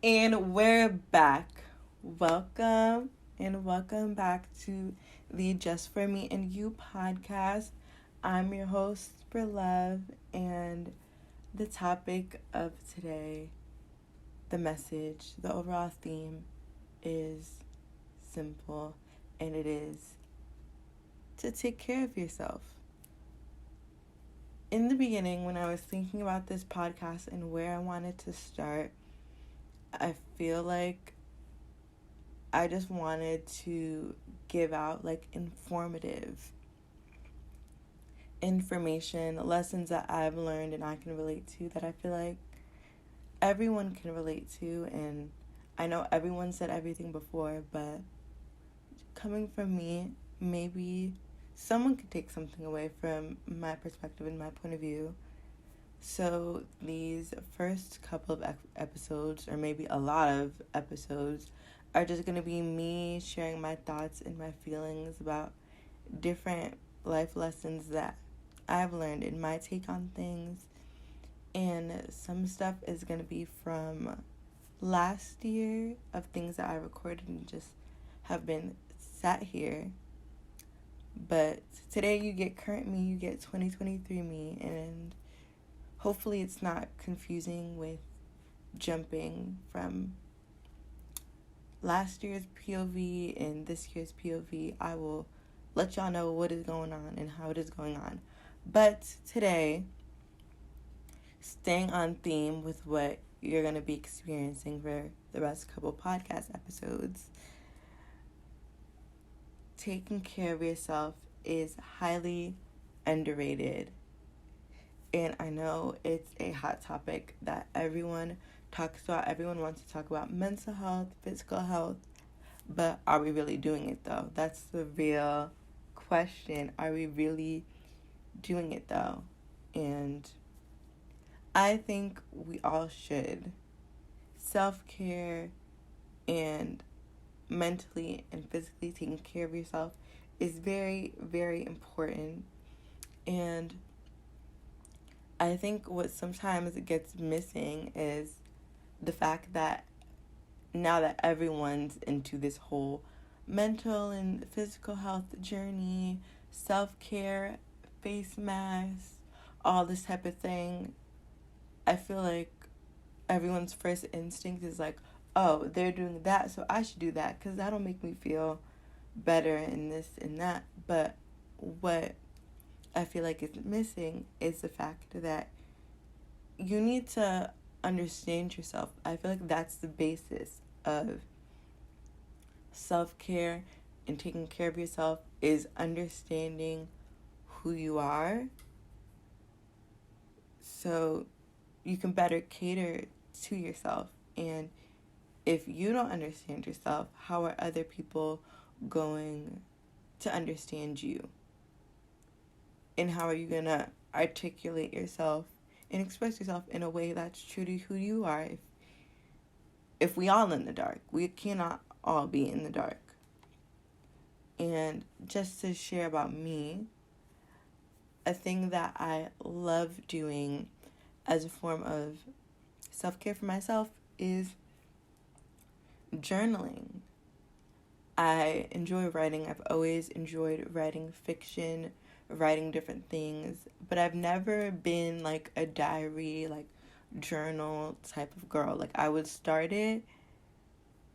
And we're back. Welcome and welcome back to the Just For Me and You podcast. I'm your host, for Love, and the topic of today, the message, the overall theme is simple, and it is to take care of yourself. In the beginning, when I was thinking about this podcast and where I wanted to start, I feel like I just wanted to give out like informative information, lessons that I've learned and I can relate to that I feel like everyone can relate to. And I know everyone said everything before, but coming from me, maybe someone could take something away from my perspective and my point of view. So these first couple of episodes, or maybe a lot of episodes, are just going to be me sharing my thoughts and my feelings about different life lessons that I've learned and my take on things. And some stuff is going to be from last year of things that I recorded and just have been sat here. But today you get current me, you get 2023 me, and hopefully it's not confusing with jumping from last year's POV and this year's POV. I will let y'all know what is going on and how it is going on. But today, staying on theme with what you're going to be experiencing for the rest couple podcast episodes, taking care of yourself is highly underrated. And I know it's a hot topic that everyone talks about. Everyone wants to talk about mental health, physical health, but are we really doing it though? That's the real question. Are we really doing it though? And I think we all should. Self-care and mentally and physically taking care of yourself is very, very important. And I think what sometimes gets missing is the fact that now that everyone's into this whole mental and physical health journey, self-care, face masks, all this type of thing, I feel like everyone's first instinct is like, oh, they're doing that, so I should do that because that'll make me feel better and this and that. But what I feel like is missing is the fact that you need to understand yourself. I feel like that's the basis of self-care and taking care of yourself is understanding who you are so you can better cater to yourself. And if you don't understand yourself, how are other people going to understand you? And how are you going to articulate yourself and express yourself in a way that's true to who you are if we all in the dark? We cannot all be in the dark. And just to share about me, a thing that I love doing as a form of self-care for myself is journaling. I enjoy writing. I've always enjoyed writing fiction, writing different things, but I've never been like a diary, like journal type of girl. Like I would start it,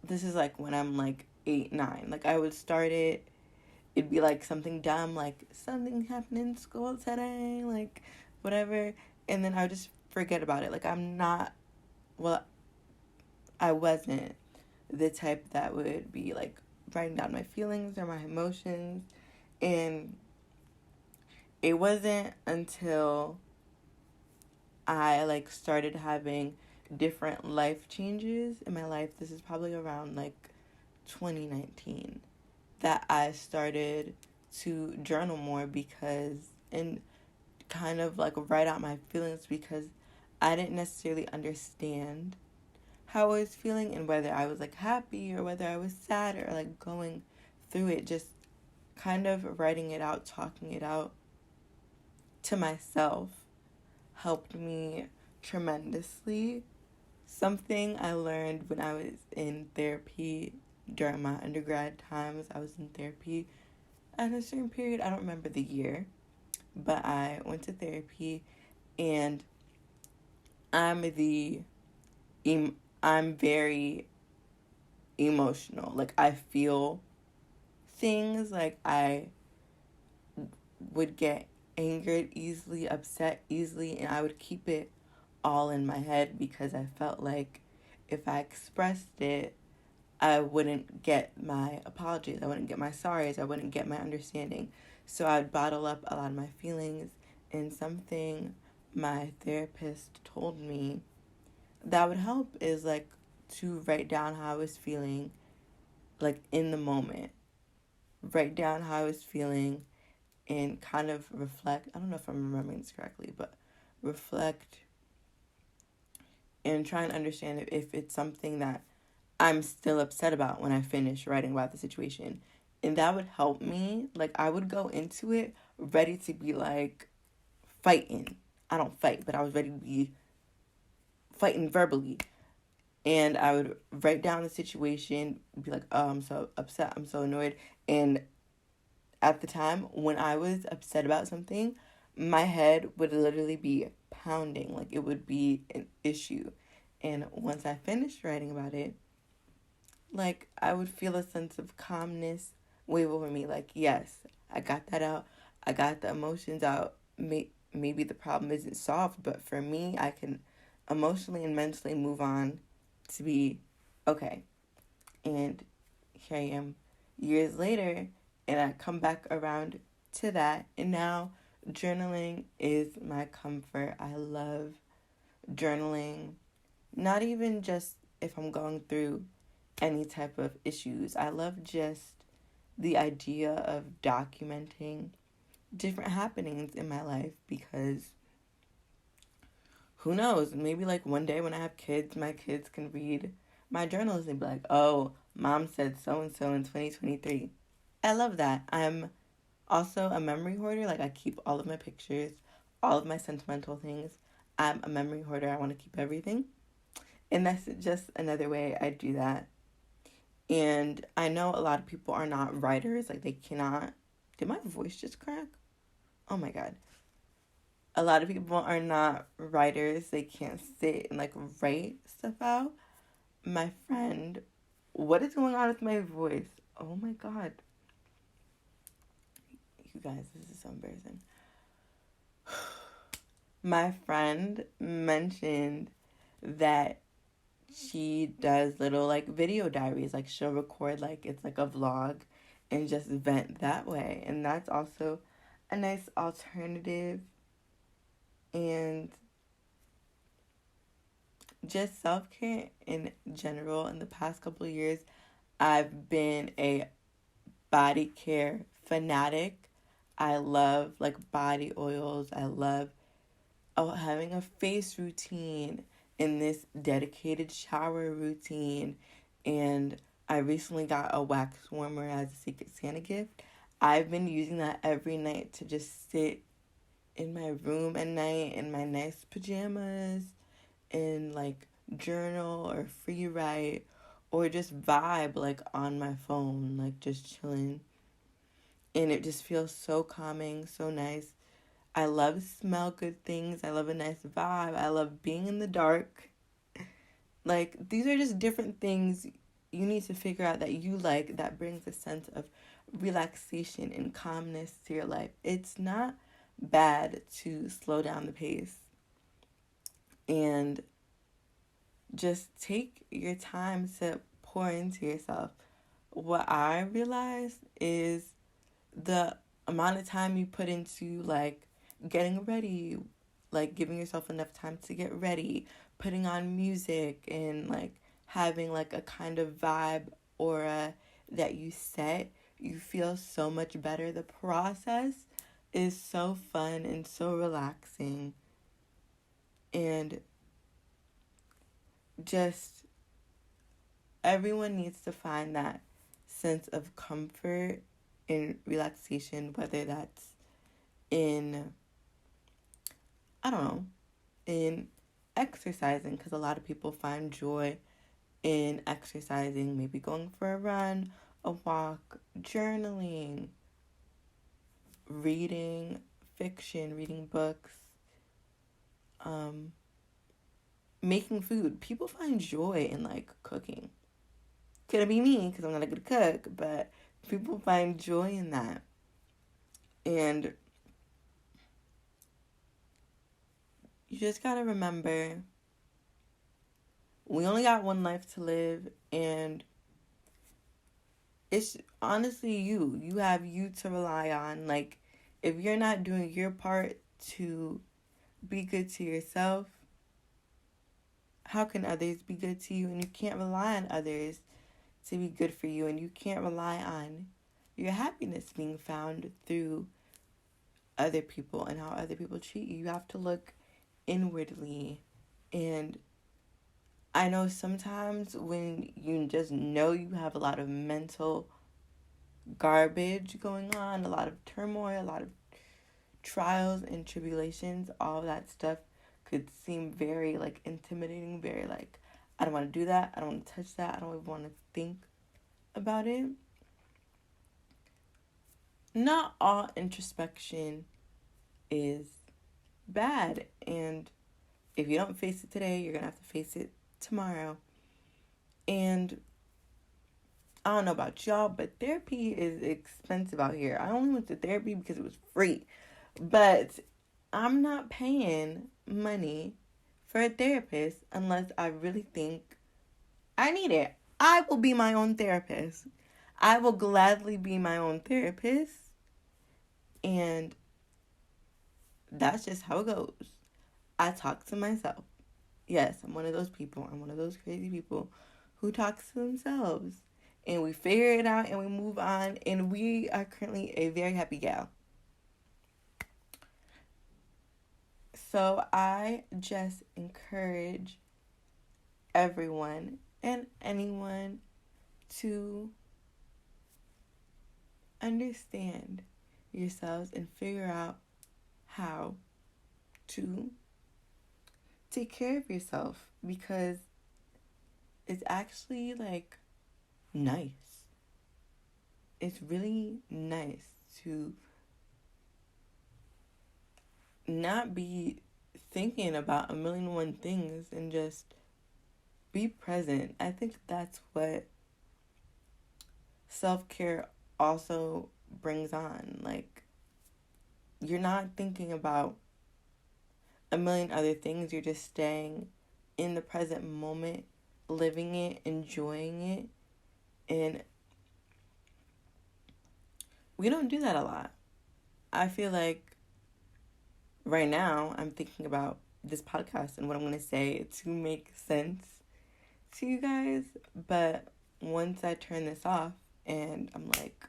this is like when I'm like 8, 9. Like I would start it, it'd be like something dumb, like something happened in school today, like whatever, and then I would just forget about it. Like I wasn't the type that would be like writing down my feelings or my emotions. And it wasn't until I like started having different life changes in my life, this is probably around like 2019, that I started to journal more and kind of like write out my feelings, because I didn't necessarily understand how I was feeling and whether I was like happy or whether I was sad or like going through it. Just kind of writing it out, talking it out to myself helped me tremendously. Something I learned when I was in therapy during my undergrad times. I was in therapy at a certain period. I don't remember the year, but I went to therapy, and I'm the I'm very emotional. Like, I feel things. Like, I would get angered easily, upset easily, and I would keep it all in my head because I felt like if I expressed it, I wouldn't get my apologies, I wouldn't get my sorries, I wouldn't get my understanding. So I'd bottle up a lot of my feelings, and something my therapist told me that would help is like to write down how I was feeling, like in the moment. Write down how I was feeling and kind of reflect. I don't know if I'm remembering this correctly, but reflect and try and understand if it's something that I'm still upset about when I finish writing about the situation. And that would help me. Like, I would go into it ready to be like fighting. I don't fight, but I was ready to be fighting verbally. And I would write down the situation, be like, oh, I'm so upset, I'm so annoyed. And at the time when I was upset about something, my head would literally be pounding. Like, it would be an issue. And once I finished writing about it, like, I would feel a sense of calmness wave over me. Like, yes, I got that out. I got the emotions out. Maybe the problem isn't solved, but for me, I can emotionally and mentally move on to be okay. And here I am years later, and I come back around to that. And now journaling is my comfort. I love journaling, not even just if I'm going through any type of issues. I love just the idea of documenting different happenings in my life because who knows, maybe like one day when I have kids, my kids can read my journals and be like, oh, mom said so and so in 2023. I love that. I'm also a memory hoarder. Like, I keep all of my pictures, all of my sentimental things. I'm a memory hoarder. I want to keep everything. And that's just another way I do that. And I know a lot of people are not writers. Like, they cannot. Did my voice just crack? Oh my God. A lot of people are not writers. They can't sit and like write stuff out. My friend, what is going on with my voice? Oh my God. You guys, this is so embarrassing. My friend mentioned that she does little like video diaries. Like, she'll record like it's like a vlog and just vent that way. And that's also a nice alternative. And just self-care in general, in the past couple of years, I've been a body care fanatic. I love like body oils. I love having a face routine and this dedicated shower routine. And I recently got a wax warmer as a Secret Santa gift. I've been using that every night to just sit in my room at night in my nice pajamas and like journal or free write or just vibe like on my phone, like just chilling. And it just feels so calming, so nice. I love smell good things. I love a nice vibe. I love being in the dark. Like, these are just different things you need to figure out that you like that brings a sense of relaxation and calmness to your life. It's not bad to slow down the pace and just take your time to pour into yourself. What I realized is the amount of time you put into like getting ready, like giving yourself enough time to get ready, putting on music and like having like a kind of vibe aura that you set, you feel so much better. The process is so fun and so relaxing. And just everyone needs to find that sense of comfort and relaxation, whether that's in, I don't know, in exercising, because a lot of people find joy in exercising, maybe going for a run, a walk, journaling, reading fiction, reading books, making food. People find joy in like cooking. Could it be me because I'm not a good cook, but people find joy in that. And you just gotta remember, we only got one life to live, and it's honestly you. You have you to rely on. Like, if you're not doing your part to be good to yourself, how can others be good to you? And you can't rely on others to be good for you, and you can't rely on your happiness being found through other people and how other people treat you. You have to look inwardly. And I know sometimes when you just know you have a lot of mental garbage going on, a lot of turmoil, a lot of trials and tribulations, all that stuff could seem very like intimidating, very like, I don't want to do that, I don't want to touch that, I don't even want to think about it. Not all introspection is bad, and if you don't face it today, you're gonna have to face it tomorrow. And I don't know about y'all, but therapy is expensive out here. I only went to therapy because it was free, but I'm not paying money for a therapist unless I really think I need it. I will be my own therapist. I will gladly be my own therapist, and that's just how it goes. I talk to myself. Yes, I'm one of those people. I'm one of those crazy people who talks to themselves. And we figure it out and we move on. And we are currently a very happy gal. So I just encourage everyone and anyone to understand yourselves and figure out how to take care of yourself, because it's actually like nice. It's really nice to not be thinking about a million and one things and just be present. I think that's what self-care also brings on. Like, you're not thinking about a million other things. You're just staying in the present moment, living it, enjoying it. And we don't do that a lot. I feel like right now I'm thinking about this podcast and what I'm going to say to make sense to you guys. But once I turn this off and I'm like,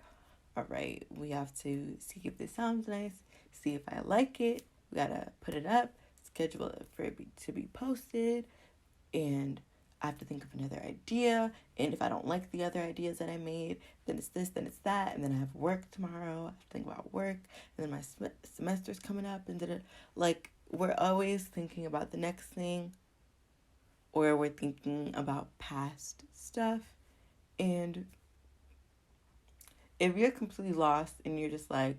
all right, we have to see if this sounds nice, see if I like it. We got to put it up, schedule it for it to be posted, and I have to think of another idea. And if I don't like the other ideas that I made, then it's this, then it's that. And then I have work tomorrow. I have to think about work. And then my semester's coming up. And like, we're always thinking about the next thing, or we're thinking about past stuff. And if you're completely lost and you're just like,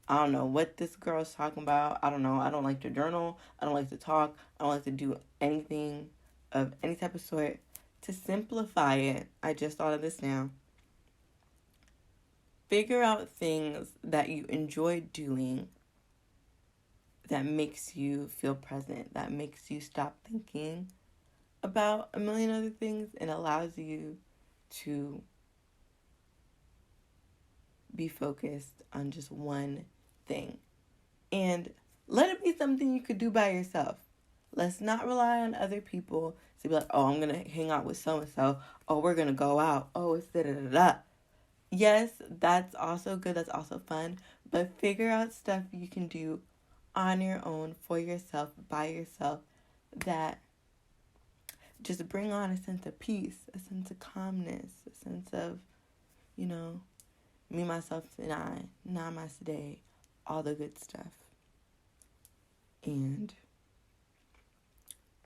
I don't know what this girl's talking about. I don't know. I don't like to journal. I don't like to talk. I don't like to do anything of any type of sort. To simplify it, I just thought of this now. Figure out things that you enjoy doing that makes you feel present, that makes you stop thinking about a million other things and allows you to be focused on just one thing. And let it be something you could do by yourself. Let's not rely on other people to be like, oh, I'm going to hang out with so-and-so. Oh, we're going to go out. Oh, it's da-da-da-da. Yes, that's also good. That's also fun. But figure out stuff you can do on your own, for yourself, by yourself, that just bring on a sense of peace, a sense of calmness, a sense of, you know, me, myself, and I, namaste, all the good stuff. And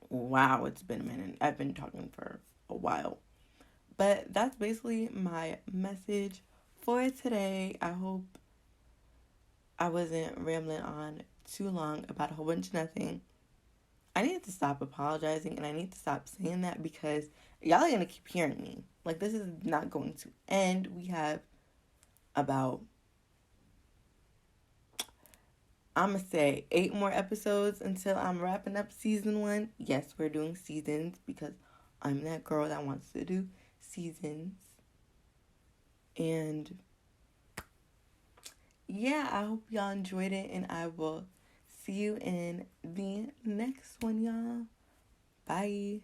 Wow, it's been a minute. I've been talking for a while. But that's basically my message for today. I hope I wasn't rambling on too long about a whole bunch of nothing. I need to stop apologizing and I need to stop saying that because y'all are going to keep hearing me. Like, this is not going to end. We have about, I'm going to say 8 more episodes until I'm wrapping up season 1. Yes, we're doing seasons because I'm that girl that wants to do seasons. And yeah, I hope y'all enjoyed it and I will see you in the next one, y'all. Bye.